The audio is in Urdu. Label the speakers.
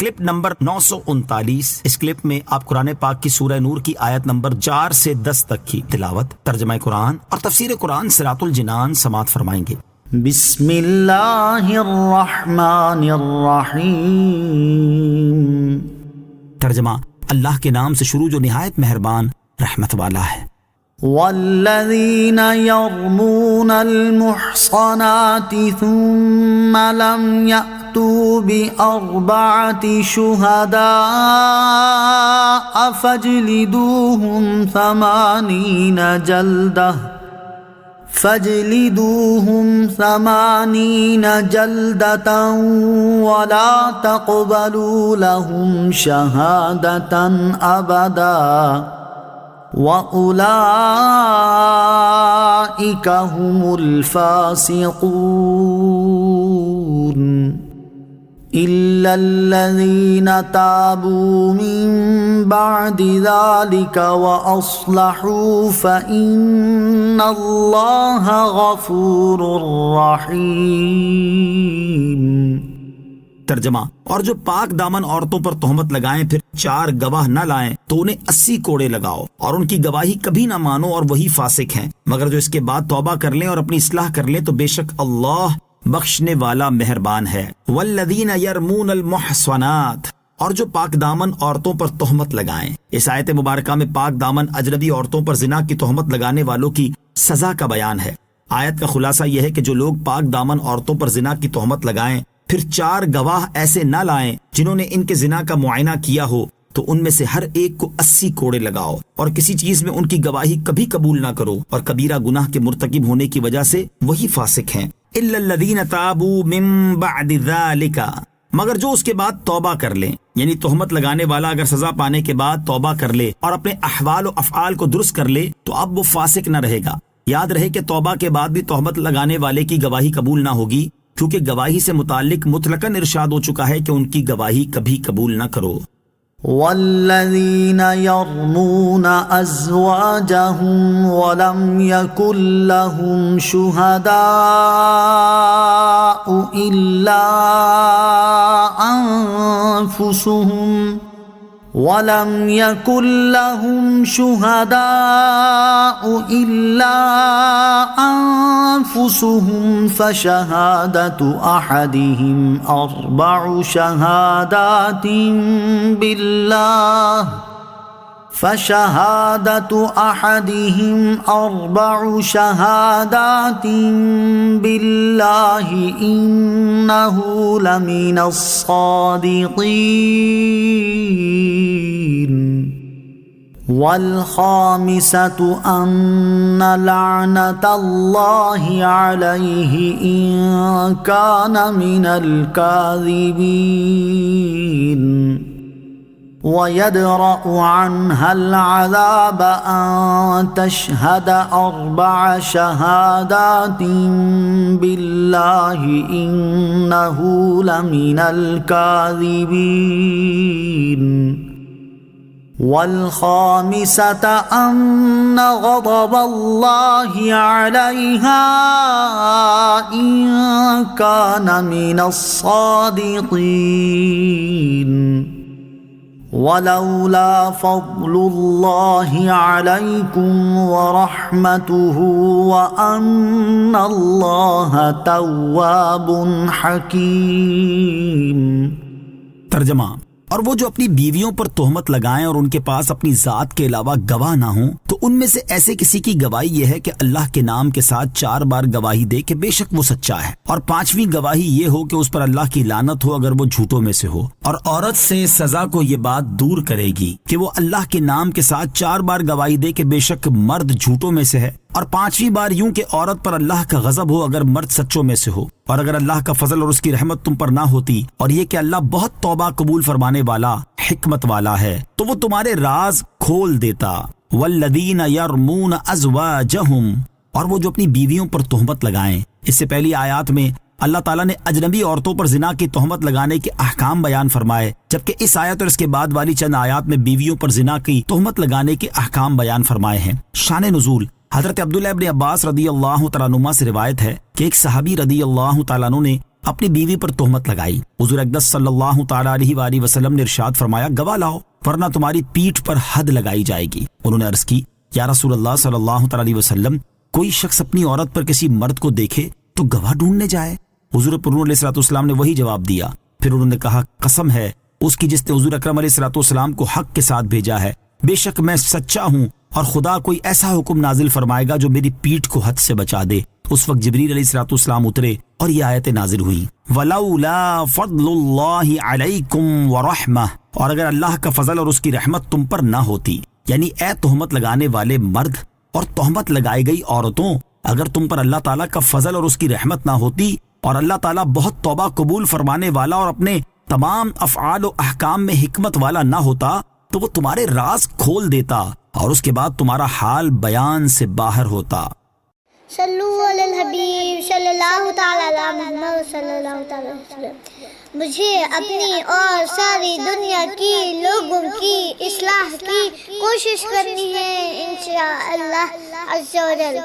Speaker 1: Clip number 939۔ اس کلپ میں آپ قرآن پاک کی سورہ نور کی آیت نمبر 4 سے 10 تک کی تلاوت، ترجمہ قرآن اور تفسیر قرآن صراط الجنان سماعت فرمائیں گے۔
Speaker 2: بسم اللہ الرحمن الرحیم۔
Speaker 1: ترجمہ، اللہ کے نام سے شروع جو نہایت مہربان رحمت والا ہے۔
Speaker 2: والذین یرمون المحصنات ثم لم یأتوا بأربعة شہداء فاجلدوہم 80 جلدة ولا تقبلوا لهم شهادة أبدا وأولئك هم الفاسقون إلا الذين تابوا من بعد ذلك وأصلحوا فإن الله غفور رحيم۔
Speaker 1: ترجمہ، اور جو پاک دامن عورتوں پر تہمت لگائیں پھر 4 گواہ نہ لائیں تو انہیں 80 کوڑے لگاؤ، اور ان کی گواہی کبھی نہ مانو، اور وہی فاسق ہیں، مگر جو اس کے بعد توبہ کر لیں اور اپنی اصلاح کر لیں تو بے شک اللہ بخشنے والا مہربان ہے۔ والذین یرمون المحصنات، اور جو پاک دامن عورتوں پر تہمت لگائیں۔ اس آیت مبارکہ میں پاک دامن اجنبی عورتوں پر زنا کی تہمت لگانے والوں کی سزا کا بیان ہے۔ آیت کا خلاصہ یہ ہے کہ جو لوگ پاک دامن عورتوں پر زنا کی تہمت لگائیں پھر 4 گواہ ایسے نہ لائیں جنہوں نے ان کے زنا کا معائنہ کیا ہو تو ان میں سے ہر ایک کو 80 کوڑے لگاؤ، اور کسی چیز میں ان کی گواہی کبھی قبول نہ کرو، اور کبیرہ گناہ کے مرتکب ہونے کی وجہ سے وہی فاسق ہیں۔ الا الذین تابوا من بعد ذلک، مگر جو اس کے بعد توبہ کر لیں، یعنی تہمت لگانے والا اگر سزا پانے کے بعد توبہ کر لے اور اپنے احوال و افعال کو درست کر لے تو اب وہ فاسق نہ رہے گا۔ یاد رہے کہ توبہ کے بعد بھی تہمت لگانے والے کی گواہی قبول نہ ہوگی، کیونکہ گواہی سے متعلق مطلقاً ارشاد ہو چکا ہے کہ ان کی گواہی کبھی قبول نہ کرو۔
Speaker 2: والذین یرمون ازواجہم ولم یکن لہم شہداء الا انفسہم فشہادۃ احدہم 4 شہادات باللہ انہ لمن الصادقین۔ والخامسة أن لعنة الله عليه إن كان من الكاذبين ويدرأ عنها العذاب أن تشهد 4 شهادات بالله إنه لمن الكاذبين۔ والخامسة أن غضب الله عليها إن كان من الصادقين ولولا فضل الله عليكم ورحمته وأن الله تواب حكيم۔
Speaker 1: ترجمہ، اور وہ جو اپنی بیویوں پر تہمت لگائیں اور ان کے پاس اپنی ذات کے علاوہ گواہ نہ ہوں تو ان میں سے ایسے کسی کی گواہی یہ ہے کہ اللہ کے نام کے ساتھ 4 بار گواہی دے کہ بے شک وہ سچا ہے، اور 5ویں گواہی یہ ہو کہ اس پر اللہ کی لعنت ہو اگر وہ جھوٹوں میں سے ہو، اور عورت سے سزا کو یہ بات دور کرے گی کہ وہ اللہ کے نام کے ساتھ 4 بار گواہی دے کہ بے شک مرد جھوٹوں میں سے ہے، اور 5ویں بار یوں کہ عورت پر اللہ کا غضب ہو اگر مرد سچوں میں سے ہو، اور اگر اللہ کا فضل اور اس کی رحمت تم پر نہ ہوتی اور یہ کہ اللہ بہت توبہ قبول فرمانے والا حکمت والا ہے تو وہ تمہارے راز کھول دیتا۔ والذین یرمون ازواجہم، اور وہ جو اپنی بیویوں پر تہمت لگائیں۔ اس سے پہلی آیات میں اللہ تعالیٰ نے اجنبی عورتوں پر زنا کی تہمت لگانے کے احکام بیان فرمائے، جبکہ اس آیت اور اس کے بعد والی چند آیات میں بیویوں پر زنا کی تہمت لگانے کے احکام بیان فرمائے ہیں۔ شان نزول، حضرت عبداللہ ابن عباس رضی اللہ تعالیٰ عنہما سے روایت ہے کہ ایک صحابی رضی اللہ تعالیٰ عنہ نے اپنی بیوی پر تہمت لگائی۔ حضور اقدس صلی اللہ تعالیٰ علیہ وآلہ وسلم نے ارشاد فرمایا گواہ لاؤ ورنہ تمہاری پیٹھ پر حد لگائی جائے گی۔ انہوں نے عرض کی یا رسول اللہ صلی اللہ تعالیٰ علیہ وسلم کوئی شخص اپنی عورت پر کسی مرد کو دیکھے تو گواہ ڈھونڈنے جائے؟ حضور پر علیہ الصلوۃ والسلام نے وہی جواب دیا۔ پھر انہوں نے کہا قسم ہے اس کی جس نے حضور اکرم علیہ الصلوۃ والسلام کو حق کے ساتھ بھیجا ہے، بے شک میں سچا ہوں اور خدا کوئی ایسا حکم نازل فرمائے گا جو میری پیٹھ کو حد سے بچا دے۔ اس وقت جبریل علیہ الصلوۃ والسلام اترے اور یہ آیتیں نازل ہوئی وَلَوْلَا فَضْلُ اللَّهِ عَلَيْكُمْ وَرَحْمَةٌ، اور اگر اللہ کا فضل اور اس کی رحمت تم پر نہ ہوتی، یعنی اے تہمت لگانے والے مرد اور تہمت لگائی گئی عورتوں، اگر تم پر اللہ تعالیٰ کا فضل اور اس کی رحمت نہ ہوتی اور اللہ تعالیٰ بہت توبہ قبول فرمانے والا اور اپنے تمام افعال و احکام میں حکمت والا نہ ہوتا تو وہ تمہارے راز کھول دیتا اور اس کے بعد تمہارا حال بیان سے باہر ہوتا۔
Speaker 3: صلو علی الحبیب صلی اللہ تعالی علی محمد صلی اللہ تعالی علیہ وسلم۔ مجھے اپنی اور ساری دنیا کی لوگوں کی اصلاح کی کوشش کرنی ہے انشاءاللہ عز و جل۔